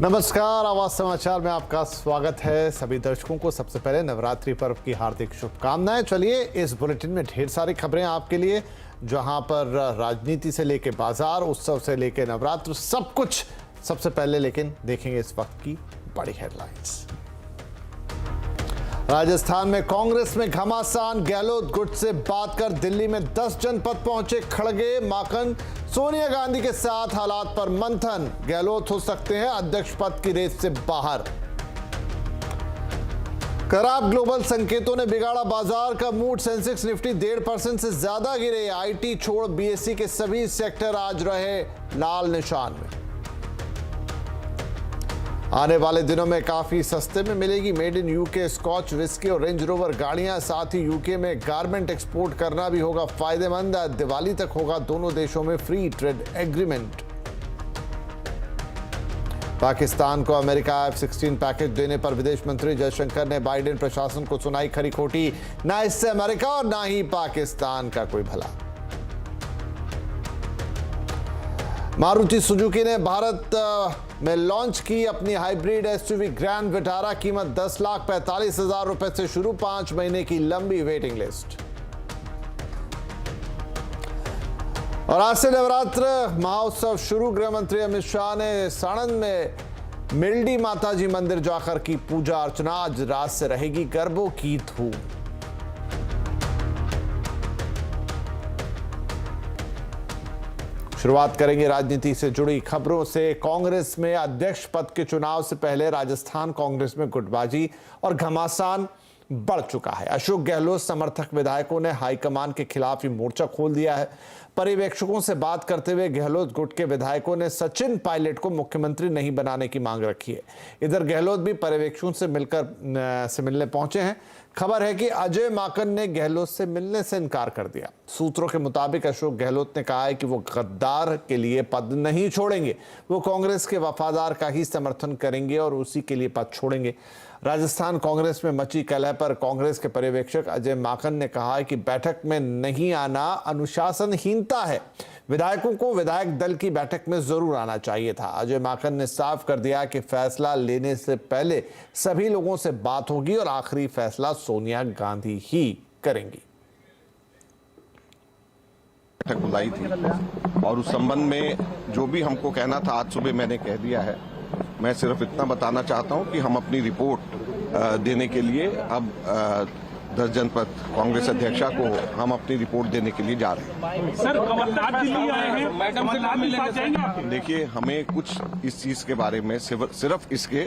नमस्कार, आवाज समाचार में आपका स्वागत है। सभी दर्शकों को सबसे पहले नवरात्रि पर्व की हार्दिक शुभकामनाएं। चलिए, इस बुलेटिन में ढेर सारी खबरें आपके लिए, जहां पर राजनीति से लेकर बाजार, उत्सव से लेकर नवरात्र, सब कुछ सबसे पहले। लेकिन देखेंगे इस वक्त की बड़ी हेडलाइंस। राजस्थान में कांग्रेस में घमासान, गहलोत गुट से बात कर दिल्ली में 10 जनपद पहुंचे खड़गे। माकन, सोनिया गांधी के साथ हालात पर मंथन। गहलोत हो सकते हैं अध्यक्ष पद की रेस से बाहर। खराब ग्लोबल संकेतों ने बिगाड़ा बाजार का मूड। सेंसेक्स निफ्टी 1.5% से ज्यादा गिरे। आईटी छोड़ बीएसई के सभी सेक्टर आज रहे लाल निशान में। आने वाले दिनों में काफी सस्ते में मिलेगी made in UK Scotch whisky और रेंज रोवर गाड़ियां। साथ ही यूके में गारमेंट एक्सपोर्ट करना भी होगा फायदेमंद। दिवाली तक होगा दोनों देशों में फ्री ट्रेड एग्रीमेंट। पाकिस्तान को अमेरिका F-16 पैकेज देने पर विदेश मंत्री जयशंकर ने बाइडेन प्रशासन को सुनाई खरी खोटी। ना इससे अमेरिका और ना ही पाकिस्तान का कोई भला। मारुति सुजुकी ने भारत में लॉन्च की अपनी हाइब्रिड एसयूवी ग्रैंड विटारा। कीमत 10,45,000 रुपए से शुरू, 5 महीने की लंबी वेटिंग लिस्ट। और आज से नवरात्र महोत्सव शुरू। गृह मंत्री अमित शाह ने साणंद में मिल्डी माताजी मंदिर जाकर की पूजा अर्चना। आज रात से रहेगी गरबों की धूम। शुरुआत करेंगे राजनीति से जुड़ी खबरों से। कांग्रेस में अध्यक्ष पद के चुनाव से पहले राजस्थान कांग्रेस में गुटबाजी और घमासान बढ़ चुका है। अशोक गहलोत समर्थक विधायकों ने हाईकमान के खिलाफ ही मोर्चा खोल दिया है। पर्यवेक्षकों से बात करते हुए गहलोत गुट के विधायकों ने सचिन पायलट को मुख्यमंत्री नहीं बनाने की मांग रखी है। इधर गहलोत भी पर्यवेक्षकों से मिलने पहुंचे हैं। खबर है कि अजय माकन ने गहलोत से मिलने से इनकार कर दिया। सूत्रों के मुताबिक अशोक गहलोत ने कहा है कि वो गद्दार के लिए पद नहीं छोड़ेंगे। वो कांग्रेस के वफादार का ही समर्थन करेंगे और उसी के लिए पद छोड़ेंगे। राजस्थान कांग्रेस में मची कलह पर कांग्रेस के पर्यवेक्षक अजय माकन ने कहा है कि बैठक में नहीं आना अनुशासनहीनता है। विधायकों को विधायक दल की बैठक में जरूर आना चाहिए था। अजय माकन ने साफ कर दिया कि फैसला लेने से पहले सभी लोगों से बात होगी और आखिरी फैसला सोनिया गांधी ही करेंगी। बैठक बुलाई थी और उस संबंध में जो भी हमको कहना था आज सुबह मैंने कह दिया है। मैं सिर्फ इतना बताना चाहता हूं कि हम अपनी रिपोर्ट देने के लिए अब 10 जनपद कांग्रेस अध्यक्षा को हम अपनी रिपोर्ट देने के लिए जा रहे हैं। सर, कमलनाथ दिल्ली आए हैं, मैडम से नाम मिलने जाएंगे। देखिए, हमें कुछ इस चीज के बारे में सिर्फ इसके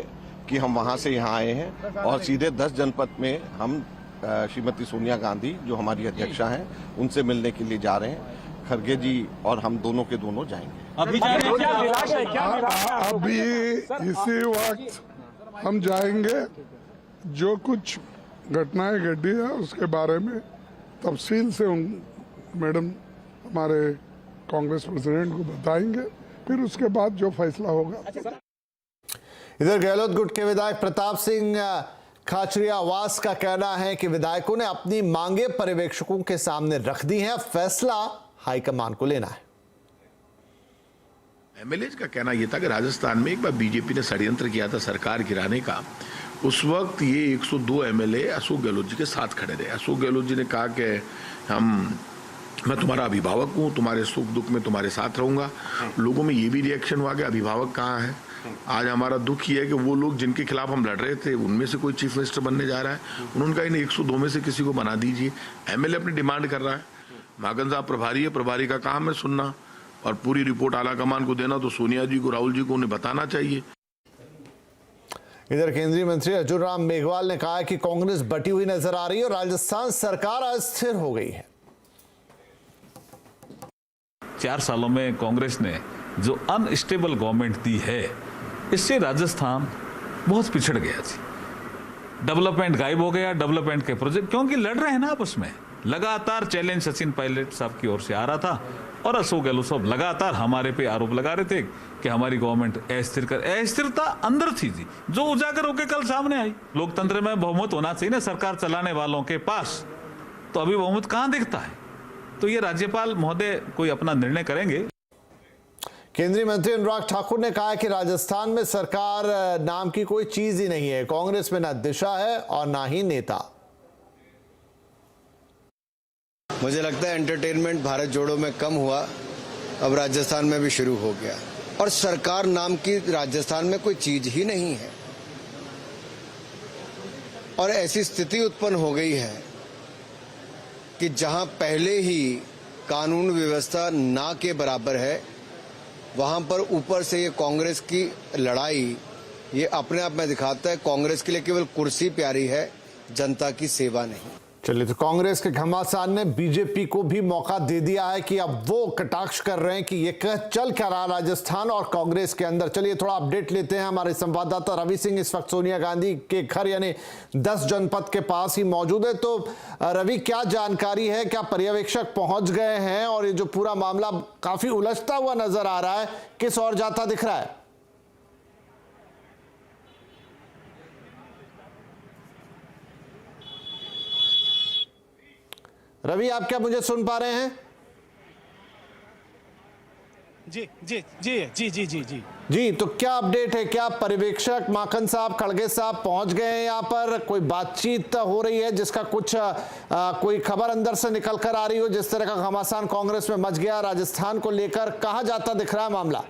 कि हम वहां से यहाँ आए हैं और सीधे 10 जनपद में हम श्रीमती सोनिया गांधी जो हमारी अध्यक्षा हैं उनसे मिलने के लिए जा रहे हैं। खड़गे जी और हम दोनों के दोनों जाएंगे। अभी इसी वक्त हम जाएंगे। जो कुछ घटनाएं घटी है उसके बारे में तफसील से मैडम हमारे कांग्रेस प्रेसिडेंट को बताएंगे, फिर उसके बाद जो फैसला होगा। इधर गहलोत गुट के विधायक प्रताप सिंह खाचरियावास का कहना है कि विधायकों ने अपनी मांगे पर्यवेक्षकों के सामने रख दी हैं। फैसला हाईकमान को लेना है। एमएलए का कहना यह था कि राजस्थान में एक बार बीजेपी ने षड्यंत्र किया था सरकार गिराने का। उस वक्त ये 102 एमएलए अशोक गहलोत जी के साथ खड़े रहे। अशोक गहलोत जी ने कहा कि मैं तुम्हारा अभिभावक हूँ, तुम्हारे सुख दुख में तुम्हारे साथ रहूंगा। लोगों में ये भी रिएक्शन हुआ कि अभिभावक कहाँ है। आज हमारा दुख ये है कि वो लोग जिनके खिलाफ हम लड़ रहे थे उनमें से कोई चीफ मिनिस्टर बनने जा रहा है। उन्होंने कहा इन 102 में से किसी को बना दीजिए। एमएलए अपनी डिमांड कर रहा है। माकन साहब प्रभारी है, प्रभारी का काम है सुनना और पूरी रिपोर्ट आला कमान को देना। तो सोनिया जी को, राहुल जी को उन्हें बताना चाहिए। इधर केंद्रीय मंत्री अर्जुन राम मेघवाल ने कहा है कि कांग्रेस बटी हुई नजर आ रही है और राजस्थान सरकार अस्थिर हो गई है। 4 सालों में कांग्रेस ने जो अनस्टेबल गवर्नमेंट दी है, इससे राजस्थान बहुत पिछड़ गया जी। डेवलपमेंट गायब हो गया। डेवलपमेंट के प्रोजेक्ट क्योंकि लड़ रहे हैं ना आपस में। लगातार चैलेंज सचिन पायलट साहब की ओर से आ रहा था और अशोक गहलोत साहब लगातार हमारे पे आरोप लगा रहे थे कि हमारी गवर्नमेंट अस्थिरता अंदर थी जी, जो उजागर होकर कल सामने आई। लोकतंत्र में बहुमत होना चाहिए ना सरकार चलाने वालों के पास, तो अभी बहुमत कहां दिखता है। तो ये राज्यपाल महोदय कोई अपना निर्णय करेंगे। केंद्रीय मंत्री अनुराग ठाकुर ने कहा कि राजस्थान में सरकार नाम की कोई चीज ही नहीं है। कांग्रेस में न दिशा है और ना ही नेता। मुझे लगता है एंटरटेनमेंट भारत जोड़ो में कम हुआ, अब राजस्थान में भी शुरू हो गया और सरकार नाम की राजस्थान में कोई चीज ही नहीं है। और ऐसी स्थिति उत्पन्न हो गई है कि जहां पहले ही कानून व्यवस्था ना के बराबर है, वहां पर ऊपर से ये कांग्रेस की लड़ाई ये अपने आप में दिखाता है कांग्रेस के लिए केवल कुर्सी प्यारी है, जनता की सेवा नहीं। चलिए, तो कांग्रेस के घमासान ने बीजेपी को भी मौका दे दिया है कि अब वो कटाक्ष कर रहे हैं कि ये चल क्या रहा राजस्थान और कांग्रेस के अंदर। चलिए थोड़ा अपडेट लेते हैं। हमारे संवाददाता रवि सिंह इस वक्त सोनिया गांधी के घर यानी 10 जनपद के पास ही मौजूद है। तो रवि, क्या जानकारी है, क्या पर्यवेक्षक पहुंच गए हैं और ये जो पूरा मामला काफी उलझता हुआ नजर आ रहा है, किस ओर जाता दिख रहा है? रवि, आप क्या मुझे सुन पा रहे हैं? जी जी जी जी जी जी जी जी, तो क्या अपडेट है? क्या पर्यवेक्षक माखन साहब, खड़गे साहब पहुंच गए हैं यहाँ पर? कोई बातचीत हो रही है जिसका कुछ कोई खबर अंदर से निकल कर आ रही हो? जिस तरह का घमासान कांग्रेस में मच गया राजस्थान को लेकर, कहां जाता दिख रहा है मामला?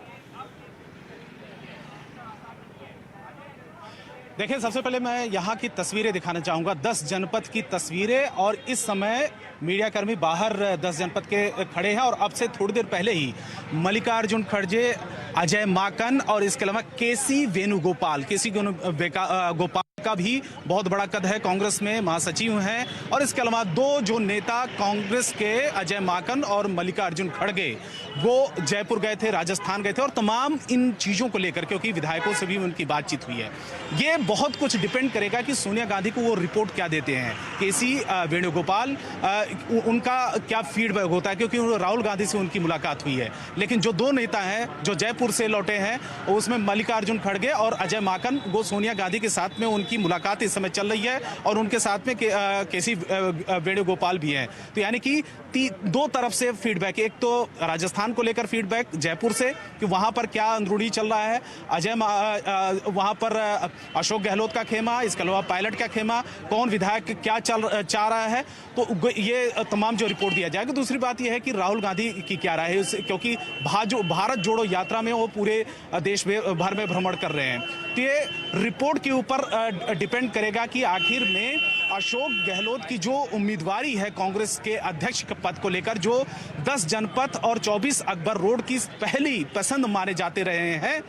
देखिए, सबसे पहले मैं यहाँ की तस्वीरें दिखाना चाहूँगा, 10 जनपद की तस्वीरें। और इस समय मीडिया कर्मी बाहर 10 जनपद के खड़े हैं और अब से थोड़ी देर पहले ही मल्लिकार्जुन खड़गे, अजय माकन और इसके अलावा केसी वेणुगोपाल का भी बहुत बड़ा कद है, कांग्रेस में महासचिव हैं। और इसके अलावा 2 जो नेता कांग्रेस के, अजय माकन और मल्लिकार्जुन खड़गे, वो जयपुर गए थे, राजस्थान गए थे और तमाम इन चीज़ों को लेकर, क्योंकि विधायकों से भी उनकी बातचीत हुई है। ये बहुत कुछ डिपेंड करेगा कि सोनिया गांधी को वो रिपोर्ट क्या देते हैं, केसी वेणुगोपाल, उनका क्या फीडबैक होता है, क्योंकि राहुल गांधी से उनकी मुलाकात हुई है। लेकिन जो 2 नेता हैं जो जयपुर से लौटे हैं, उसमें मल्लिकार्जुन खड़गे और अजय माकन, वो सोनिया गांधी के साथ में उनकी मुलाकात इस समय चल रही है और उनके साथ में केसी वेणुगोपाल भी हैं। तो यानी कि 2 तरफ से फीडबैक, एक तो राजस्थान को लेकर फीडबैक जयपुर से कि वहां पर क्या अंदरूनी चल रहा है, वहां पर अशोक गहलोत का खेमा, इसके अलावा पायलट का खेमा, कौन विधायक क्या चाह रहा है, तो ये तमाम जो रिपोर्ट दिया जाएगा। दूसरी बात यह है कि राहुल गांधी की क्या राय है, क्योंकि भारत जोड़ो यात्रा में वो पूरे देश भर में भ्रमण कर रहे हैं। तो ये रिपोर्ट के ऊपर डिपेंड करेगा कि आखिर में अशोक गहलोत की जो उम्मीदवारी है कांग्रेस के अध्यक्ष पद को लेकर, जो 10 जनपद और 24 अकबर रोड की पहली पसंद माने जाते रहे हैं,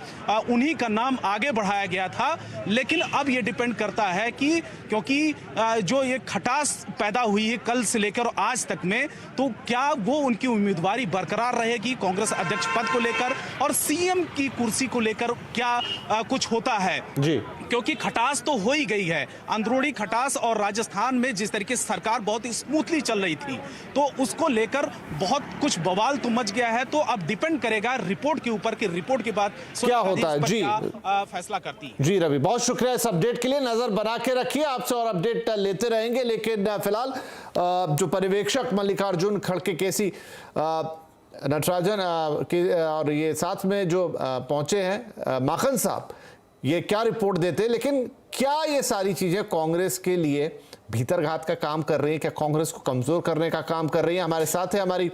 उन्हीं का नाम आगे बढ़ाया गया था। लेकिन अब ये डिपेंड करता है कि क्योंकि जो ये खटास पैदा हुई है कल से लेकर आज तक में, तो क्या वो उनकी उम्मीदवारी बरकरार रहेगी कांग्रेस अध्यक्ष पद को लेकर और सीएम की कुर्सी को लेकर क्या कुछ होता है जी, क्योंकि खटास तो हो ही गई है, अंदरूनी खटास। और राजस्थान में जिस तरीके से सरकार बहुत ही स्मूथली चल रही थी, तो उसको लेकर बहुत कुछ बवाल तो मच गया है। तो अब डिपेंड करेगा रिपोर्ट के ऊपर कि रिपोर्ट के बाद क्या होता है जी, फैसला करती है। जी रवि, बहुत शुक्रिया इस अपडेट के लिए। नजर बना के रखिए, आपसे और अपडेट लेते रहेंगे। लेकिन फिलहाल जो पर्यवेक्षक मल्लिकार्जुन खड़गे, केसी नटराजन और ये साथ में जो पहुंचे हैं माखन साहब, ये क्या रिपोर्ट देते हैं, लेकिन क्या ये सारी चीजें कांग्रेस के लिए भीतरघात का काम कर रही है, क्या कांग्रेस को कमजोर करने का काम कर रही है? हमारे साथ है हमारी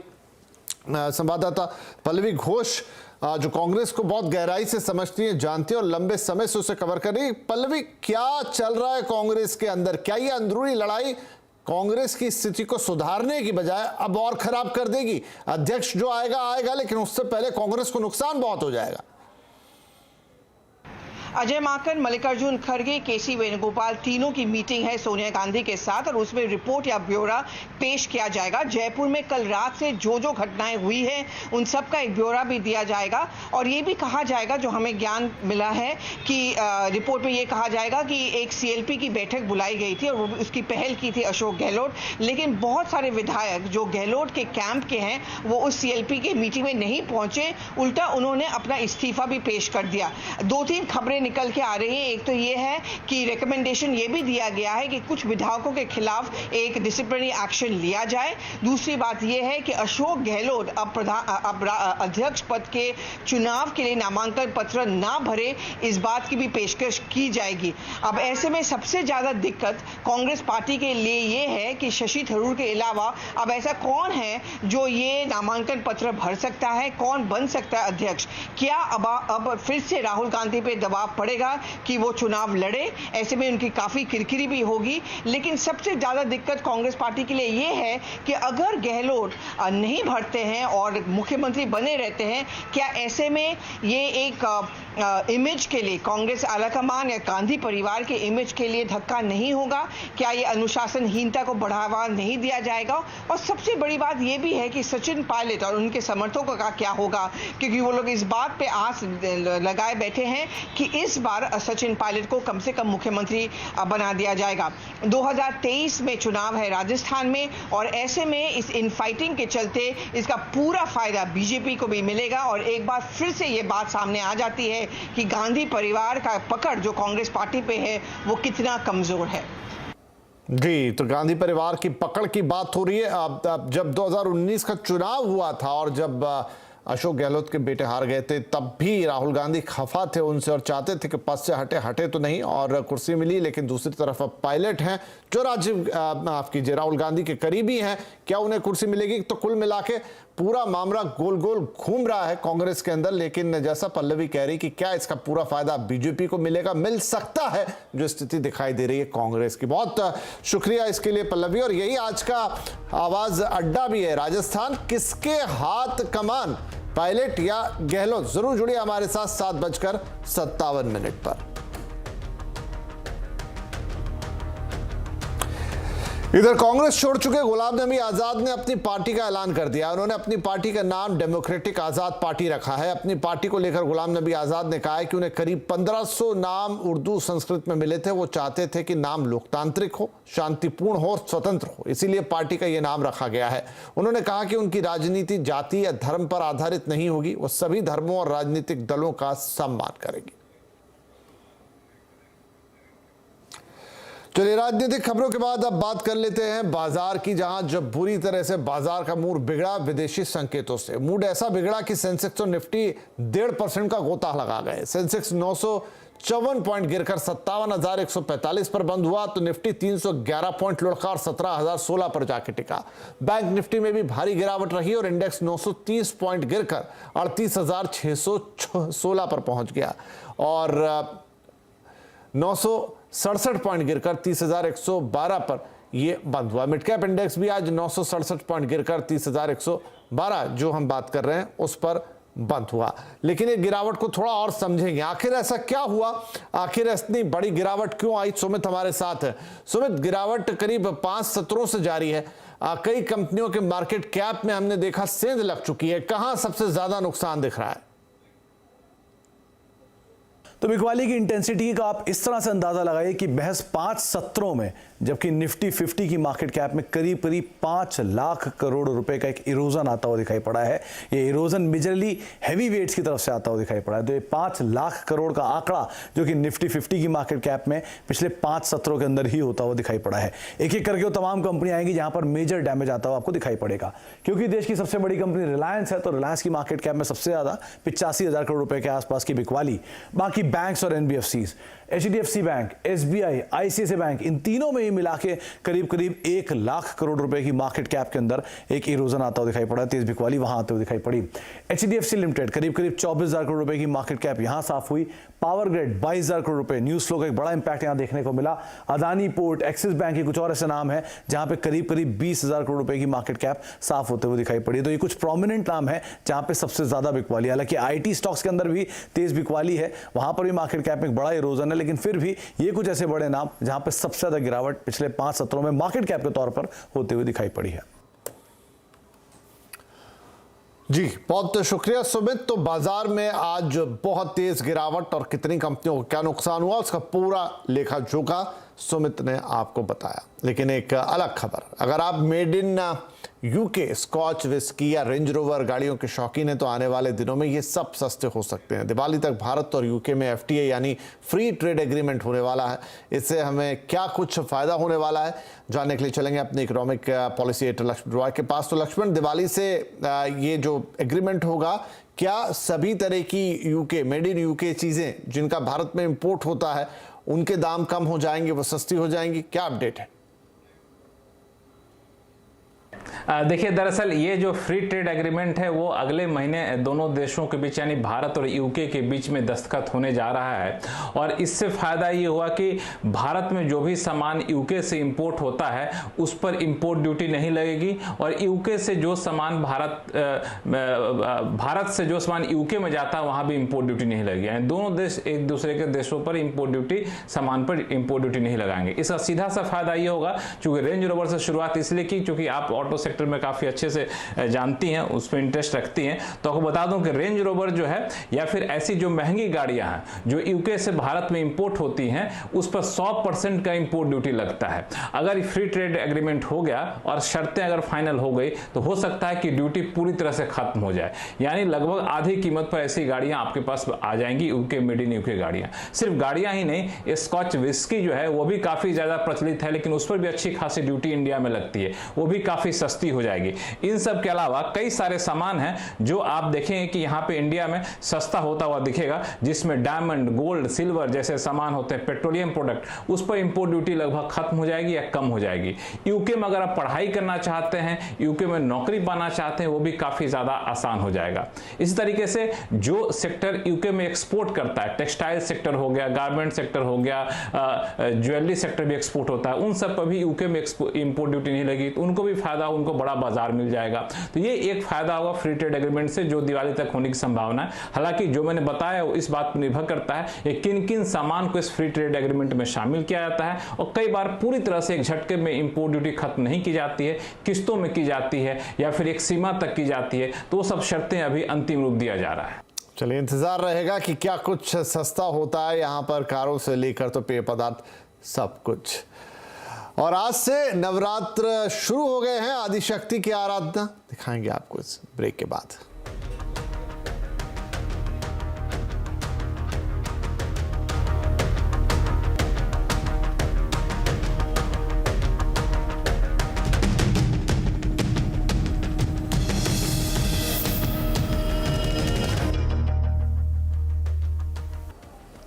संवाददाता पल्लवी घोष, जो कांग्रेस को बहुत गहराई से समझती है, जानती है और लंबे समय से उसे कवर कर रही है। पल्लवी, क्या चल रहा है कांग्रेस के अंदर? क्या ये अंदरूनी लड़ाई कांग्रेस की स्थिति को सुधारने की बजाय अब और खराब कर देगी? अध्यक्ष जो आएगा, लेकिन उससे पहले कांग्रेस को नुकसान बहुत हो जाएगा। अजय माकन, मल्लिकार्जुन खड़गे, केसी वेणुगोपाल, तीनों की मीटिंग है सोनिया गांधी के साथ और उसमें रिपोर्ट या ब्यौरा पेश किया जाएगा। जयपुर में कल रात से जो घटनाएं हुई हैं उन सब का एक ब्यौरा भी दिया जाएगा और ये भी कहा जाएगा, जो हमें ज्ञान मिला है कि रिपोर्ट में ये कहा जाएगा कि एक सीएलपी की बैठक बुलाई गई थी और उसकी पहल की थी अशोक गहलोत, लेकिन बहुत सारे विधायक जो गहलोत के कैंप के हैं वो उस सीएलपी के मीटिंग में नहीं पहुंचे, उल्टा उन्होंने अपना इस्तीफा भी पेश कर दिया। 2-3 खबरें निकल के आ रही हैं। एक तो ये है कि रिकमेंडेशन ये भी दिया गया है कि कुछ विधायकों के खिलाफ एक डिसिप्लिनरी एक्शन लिया जाए। दूसरी बात ये है कि अशोक गहलोत अब अध्यक्ष पद के चुनाव के लिए नामांकन पत्र ना भरे, इस बात की भी पेशकश की जाएगी। अब ऐसे में सबसे ज्यादा दिक्कत कांग्रेस पार्टी के लिए ये है कि शशि थरूर के अलावा अब ऐसा कौन है जो ये नामांकन पत्र भर सकता है, कौन बन सकता है अध्यक्ष। क्या अब फिर से राहुल गांधी पे दबाव पड़ेगा कि वो चुनाव लड़े? ऐसे में उनकी काफी किरकिरी भी होगी। लेकिन सबसे ज्यादा दिक्कत कांग्रेस पार्टी के लिए ये है कि अगर गहलोत नहीं भरते हैं और मुख्यमंत्री बने रहते हैं, क्या ऐसे में ये एक इमेज के लिए, कांग्रेस आलाकमान या गांधी परिवार के इमेज के लिए धक्का नहीं होगा? क्या ये अनुशासनहीनता को बढ़ावा नहीं दिया जाएगा? और सबसे बड़ी बात ये भी है कि सचिन पायलट और उनके समर्थकों का क्या होगा, क्योंकि वो लोग इस बात पे आस लगाए बैठे हैं कि इस बार सचिन पायलट को कम से कम मुख्यमंत्री बना दिया जाएगा। 2023 में चुनाव है राजस्थान में, और ऐसे में इस इनफाइटिंग के चलते इसका पूरा फायदा बीजेपी को भी मिलेगा। और एक बार फिर से ये बात सामने आ जाती है कि गांधी परिवार का पकड़ जो कांग्रेस पार्टी पे है वो कितना कमजोर है। जी, तो गांधी परिवार की पकड़ की बात हो रही है। अब जब 2019 का चुनाव हुआ था और जब अशोक गहलोत के बेटे हार गए थे, तब भी राहुल गांधी खफा थे उनसे और चाहते थे कि पद से हटे तो नहीं और कुर्सी मिली। लेकिन दूसरी तरफ अब पायलट हैं जो माफ कीजिए राहुल गांधी के करीबी हैं, क्या उन्हें कुर्सी मिलेगी? तो कुल मिला के पूरा मामला गोल गोल घूम रहा है कांग्रेस के अंदर। लेकिन जैसा पल्लवी कह रही कि क्या इसका पूरा फायदा बीजेपी को मिलेगा, मिल सकता है, जो स्थिति दिखाई दे रही है कांग्रेस की। बहुत शुक्रिया इसके लिए पल्लवी। और यही आज का आवाज अड्डा भी है। राजस्थान किसके हाथ कमान, पायलट या गहलोत? जरूर जुड़िए हमारे साथ 7:57 पर। इधर कांग्रेस छोड़ चुके गुलाम नबी आजाद ने अपनी पार्टी का ऐलान कर दिया। उन्होंने अपनी पार्टी का नाम डेमोक्रेटिक आजाद पार्टी रखा है। अपनी पार्टी को लेकर गुलाम नबी आजाद ने कहा है कि उन्हें करीब 1500 नाम उर्दू संस्कृत में मिले थे। वो चाहते थे कि नाम लोकतांत्रिक हो, शांतिपूर्ण हो और स्वतंत्र हो, इसीलिए पार्टी का यह नाम रखा गया है। उन्होंने कहा कि उनकी राजनीति जाति या धर्म पर आधारित नहीं होगी, वो सभी धर्मों और राजनीतिक दलों का सम्मान करेगी। चलिए, राजनीतिक खबरों के बाद अब बात कर लेते हैं बाजार की, जहां जब बुरी तरह से बाजार का मूड बिगड़ा विदेशी संकेतों से। मूड ऐसा बिगड़ा कि सेंसेक्स और निफ्टी 1.5% का गोता लगा गए। सेंसेक्स 954 पॉइंट गिरकर 57,145 पर बंद हुआ, तो निफ्टी 311 पॉइंट लुढ़कर 17,016 पर जाके टिका। बैंक निफ्टी में भी भारी गिरावट रही और इंडेक्स 930 पॉइंट गिरकर 38,616 पर पहुंच गया और 967 पॉइंट गिरकर 30,112 पर ये बंद हुआ। मिड कैप इंडेक्स भी आज 967 पॉइंट गिरकर 30,112 जो हम बात कर रहे हैं उस पर बंद हुआ। लेकिन ये गिरावट को थोड़ा और समझेंगे, आखिर ऐसा क्या हुआ, आखिर इतनी बड़ी गिरावट क्यों आई। सुमित हमारे साथ है। सुमित, गिरावट करीब 5 सत्रों से जारी है। कई कंपनियों के मार्केट कैप में हमने देखा सेंध लग चुकी है। कहां सबसे ज्यादा नुकसान दिख रहा है? तो बिकवाली की इंटेंसिटी का आप इस तरह से अंदाजा लगाइए कि महज 5 सत्रों में, जबकि निफ्टी 50 की मार्केट कैप में करीब 5 लाख करोड़ रुपए का एक इरोजन आता हुआ दिखाई पड़ा है। ये इरोजन मेजरली हैवी वेट्स की तरफ से आता हुआ दिखाई पड़ा है। तो ये 5 लाख करोड़ का आंकड़ा जो कि निफ्टी 50 की मार्केट कैप में पिछले 5 सत्रों के अंदर ही होता हुआ दिखाई पड़ा है। एक एक करके वो तमाम कंपनियां आएंगी जहां पर मेजर डैमेज आता हुआ आपको दिखाई पड़ेगा। क्योंकि देश की सबसे बड़ी कंपनी रिलायंस है, तो रिलायंस की मार्केट कैप में सबसे ज्यादा 85,000 करोड़ रुपए के आसपास की बिकवाली। बाकी बैंक्स और NBFCs, HDFC bank, SBI, ICICI bank, इन तीनों में ही मिला के करीब 1 लाख करोड़ रुपए की मार्केट कैप के अंदर एक इरोजन आता हुआ दिखाई पड़ा। तेज बिकवाली वहां आते हुए दिखाई पड़ी। एचडीएफसी लिमिटेड करीब 24,000 करोड़ रुपए की मार्केट कैप यहां साफ हुई। पावर ग्रिड 22,000 करोड़ रुपए, न्यूज फ्लो का एक बड़ा इंपैक्ट यहां देखने को मिला। अदानी पोर्ट, एक्सिस बैंक के कुछ और ऐसे नाम है जहां पे करीब 20,000 करोड़ रुपए की मार्केट कैप साफ होते हुए दिखाई पड़ी। तो ये कुछ प्रोमिनेंट नाम है जहां पे सबसे ज्यादा बिकवाली। हालांकि आईटी स्टॉक्स के अंदर भी तेज बिकवाली है, वहां पर भी मार्केट कैप में एक बड़ा इरोजन है, लेकिन फिर भी ये कुछ ऐसे बड़े नाम जहां पे सबसे ज्यादा गिरावट पिछले 5 सत्रों में मार्केट कैप के तौर पर होते हुए दिखाई पड़ी है। जी, बहुत शुक्रिया सुमित। तो बाजार में आज बहुत तेज गिरावट और कितनी कंपनियों को क्या नुकसान हुआ उसका पूरा लेखा जोखा सुमित ने आपको बताया। लेकिन एक अलग खबर, अगर आप made in UK Scotch whisky या रेंज रोवर गाड़ियों के शौकीन हैं तो आने वाले दिनों में ये सब सस्ते हो सकते हैं। दिवाली तक भारत और यूके में FTA यानी फ्री ट्रेड एग्रीमेंट होने वाला है। इससे हमें क्या कुछ फायदा होने वाला है, जानने के लिए चलेंगे अपने economic policy editor Laxman Roy के पास। तो लक्ष्मण, दिवाली से ये जो एग्रीमेंट होगा, क्या सभी तरह की यूके मेड इन यूके चीजें जिनका भारत में इंपोर्ट होता है उनके दाम कम हो जाएंगे, वो सस्ती हो जाएंगी? क्या अपडेट है? देखिए, दरअसल ये जो फ्री ट्रेड एग्रीमेंट है वो अगले महीने दोनों देशों के बीच यानी भारत और यूके के बीच में दस्तखत होने जा रहा है। और इससे फायदा ये हुआ कि भारत में जो भी सामान यूके से इंपोर्ट होता है उस पर इंपोर्ट ड्यूटी नहीं लगेगी, और यूके से जो सामान भारत से जो सामान यूके में जाता है वहां भी इंपोर्ट ड्यूटी नहीं लगेगी। यानी दोनों देश एक दूसरे के देशों पर इंपोर्ट ड्यूटी, सामान पर इंपोर्ट ड्यूटी नहीं लगाएंगे। इसका सीधा सा फायदा ये होगा, चूंकि रेंज रोवर से शुरुआत इसलिए की चूंकि आप ऑटो सेक्टर में काफी अच्छे से जानती हैं, उस पर इंटरेस्ट रखती हैं, तो आपको बता दूं कि रेंज रोवर जो है या फिर ऐसी जो महंगी गाड़ियां हैं जो यूके से भारत में इंपोर्ट होती हैं उस पर 100% का इंपोर्ट ड्यूटी लगता है। अगर फ्री ट्रेड एग्रीमेंट हो गया और शर्तें अगर फाइनल हो गई तो हो सकता है कि ड्यूटी पूरी तरह से खत्म हो जाए, यानी लगभग आधी कीमत पर ऐसी गाड़ियां आपके पास आ जाएंगी, यूके मेड इन यूके गाड़ियां। सिर्फ गाड़ियां ही नहीं, स्कॉच विस्की जो है वो भी काफी ज्यादा प्रचलित है, लेकिन उस पर भी अच्छी खासी ड्यूटी इंडिया में लगती है, वो भी काफी सस्ती हो जाएगी। इन सब के अलावा कई सारे सामान हैं जो आप देखेंगे कि यहाँ पे इंडिया में सस्ता होता हुआ दिखेगा, जिसमें डायमंड, गोल्ड, सिल्वर जैसे सामान होते हैं, पेट्रोलियम प्रोडक्ट, उस पर इंपोर्ट ड्यूटी लगभग खत्म हो जाएगी या कम हो जाएगी। यूके में अगर आप पढ़ाई करना चाहते हैं, यूके में नौकरी पाना चाहते हैं, वो भी काफी ज्यादा आसान हो जाएगा। इसी तरीके से जो सेक्टर यूके में एक्सपोर्ट करता है, टेक्सटाइल सेक्टर हो गया, गारमेंट सेक्टर हो गया, ज्वेलरी सेक्टर भी एक्सपोर्ट होता है, उन सब पर भी यूके में इंपोर्ट ड्यूटी नहीं लगी, तो उनको भी फायदा, उनको बड़ा बाजार मिल जाएगा। तो ये एक फायदा होगा फ्री ट्रेड एग्रीमेंट से, जो दिवाली तक होने की संभावना है। हालांकि जो मैंने बताया वो इस बात पर निर्भर करता है कि किन किन सामान को इस फ्री ट्रेड एग्रीमेंट में शामिल किया जाता है, और कई बार पूरी तरह से एक झटके में इंपोर्ट ड्यूटी खत्म नहीं की जाती है, किस्तों में की जाती है या फिर एक सीमा तक की जाती है, तो वो सब शर्तें अभी अंतिम रूप दिया जा रहा है। चलिए, इंतजार रहेगा कि क्या कुछ सस्ता होता है यहाँ पर, कारों से लेकर तो पेय पदार्थ सब कुछ। और आज से नवरात्र शुरू हो गए हैं, आदिशक्ति की आराधना दिखाएंगे आपको इस ब्रेक के बाद।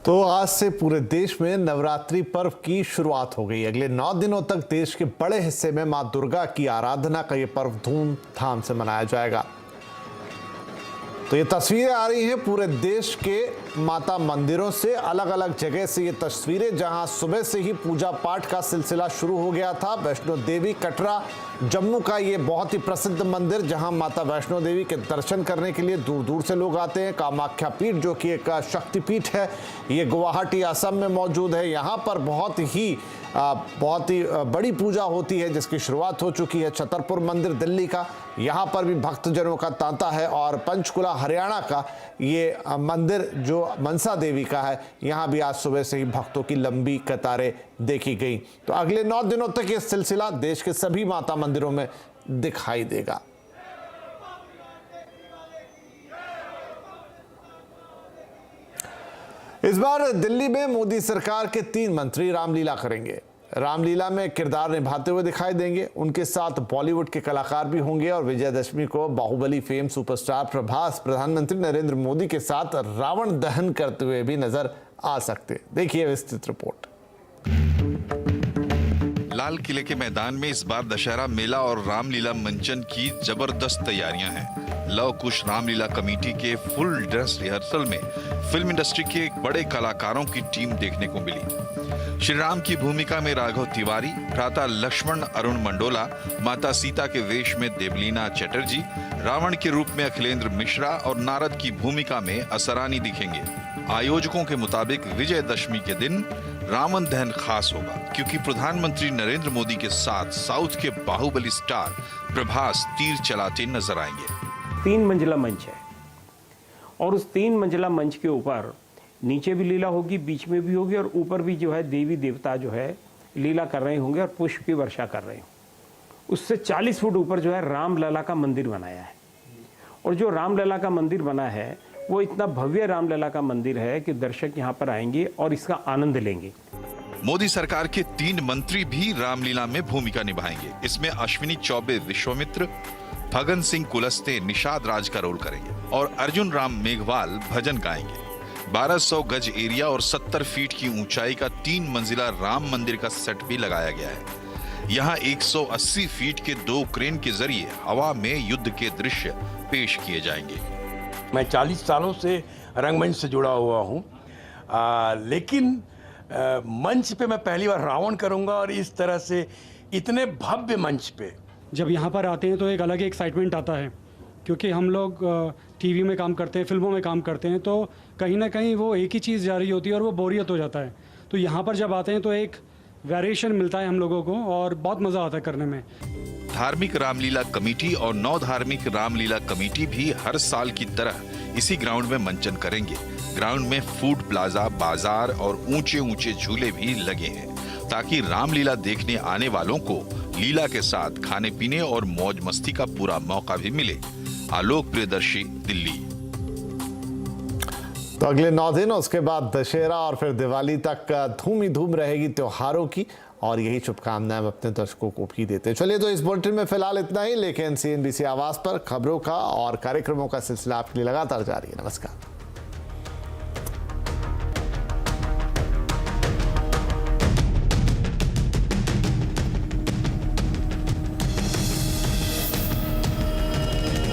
तो आज से पूरे देश में नवरात्रि पर्व की शुरुआत हो गई। अगले 9 दिनों तक देश के बड़े हिस्से में मां दुर्गा की आराधना का ये पर्व धूमधाम से मनाया जाएगा। तो ये तस्वीरें आ रही हैं पूरे देश के माता मंदिरों से, अलग अलग जगह से ये तस्वीरें, जहां सुबह से ही पूजा पाठ का सिलसिला शुरू हो गया था। वैष्णो देवी कटरा जम्मू का ये बहुत ही प्रसिद्ध मंदिर, जहां माता वैष्णो देवी के दर्शन करने के लिए दूर दूर से लोग आते हैं। कामाख्या पीठ जो कि एक शक्तिपीठ है, ये गुवाहाटी असम में मौजूद है। यहाँ पर बहुत ही बड़ी पूजा होती है, जिसकी शुरुआत हो चुकी है। छतरपुर मंदिर दिल्ली का, यहाँ पर भी भक्तजनों का तांता है। और पंचकुला हरियाणा का ये मंदिर जो मनसा देवी का है, यहाँ भी आज सुबह से ही भक्तों की लंबी कतारें देखी गई। तो अगले 9 दिनों तक ये सिलसिला देश के सभी माता मंदिरों में दिखाई देगा। इस बार दिल्ली में मोदी सरकार के 3 मंत्री रामलीला करेंगे। रामलीला में किरदार निभाते हुए दिखाई देंगे। उनके साथ बॉलीवुड के कलाकार भी होंगे और विजयदशमी को बाहुबली फेम सुपरस्टार प्रभास प्रधानमंत्री नरेंद्र मोदी के साथ रावण दहन करते हुए भी नजर आ सकते। देखिए विस्तृत रिपोर्ट। लाल किले के मैदान में इस बार दशहरा मेला और रामलीला मंचन की जबरदस्त तैयारियां हैं। लव कुश रामलीला कमेटी के फुल ड्रेस रिहर्सल में फिल्म इंडस्ट्री के बड़े कलाकारों की टीम देखने को मिली। श्री राम की भूमिका में राघव तिवारी, भ्राता लक्ष्मण अरुण मंडोला, माता सीता के वेश में देवलीना चटर्जी, रावण के रूप में अखिलेंद्र मिश्रा और नारद की भूमिका में असरानी दिखेंगे। आयोजकों के मुताबिक विजयदशमी के दिन रावण दहन खास होगा, क्योंकि प्रधानमंत्री नरेंद्र मोदी के साथ साउथ के बाहुबली स्टार प्रभास तीर चलाते नजर आएंगे। 3 मंजिला मंच है और उस 3 मंजिला मंच के ऊपर नीचे भी लीला होगी, बीच में भी होगी और ऊपर भी जो है देवी देवता जो है लीला कर रहे होंगे और पुष्प की वर्षा कर रहे होंगे। उससे 40 फुट ऊपर जो है रामलला का मंदिर बनाया है। और जो रामलला का मंदिर बना है वो इतना भव्य रामलला का मंदिर है कि दर्शक यहाँ पर आएंगे और इसका आनंद लेंगे। मोदी सरकार के 3 मंत्री भी रामलीला में भूमिका निभाएंगे। इसमें अश्विनी चौबे विश्वामित्र, फगन सिंह कुलस्ते निषाद राज का रोल करेंगे और अर्जुन राम मेघवाल भजन गाएंगे। 1200 गज एरिया और 70 फीट की ऊंचाई का 3 मंजिला राम मंदिर का सेट भी लगाया गया है। यहाँ 180 फीट के 2 क्रेन के जरिए हवा में युद्ध के दृश्य पेश किए जाएंगे। मैं 40 सालों से रंगमंच से जुड़ा हुआ हूँ, लेकिन मंच पे मैं पहली बार रावण करूँगा और इस तरह से इतने भव्य मंच पे जब यहाँ पर आते हैं तो एक अलग ही एक्साइटमेंट आता है, क्योंकि हम लोग टीवी में काम करते हैं, फिल्मों में काम करते हैं, तो कहीं ना कहीं वो एक ही चीज़ जा रही होती है और वो बोरियत हो जाता है। तो यहाँ पर जब आते हैं तो एक वेरिएशन मिलता है हम लोगों को और बहुत मज़ा आता है करने में। धार्मिक रामलीला कमेटी और नौ धार्मिक रामलीला कमेटी भी हर साल की तरह इसी ग्राउंड में मंचन करेंगे। ग्राउंड में फूड प्लाजा, बाजार और ऊंचे ऊंचे झूले भी लगे हैं ताकि रामलीला देखने आने वालों को लीला के साथ खाने पीने और मौज मस्ती का पूरा मौका भी मिले। आलोक प्रियदर्शी, दिल्ली। तो अगले 9 दिन उसके बाद दशहरा और फिर दिवाली तक धूम ही धूम रहेगी त्योहारों की, और यही शुभकामनाएं हम अपने दर्शकों को भी देते हैं। चलिए, तो इस बुलेटिन में फिलहाल इतना ही, लेकिन CNBC आवाज पर खबरों का और कार्यक्रमों का सिलसिला आपके लिए लगातार जारी है। नमस्कार।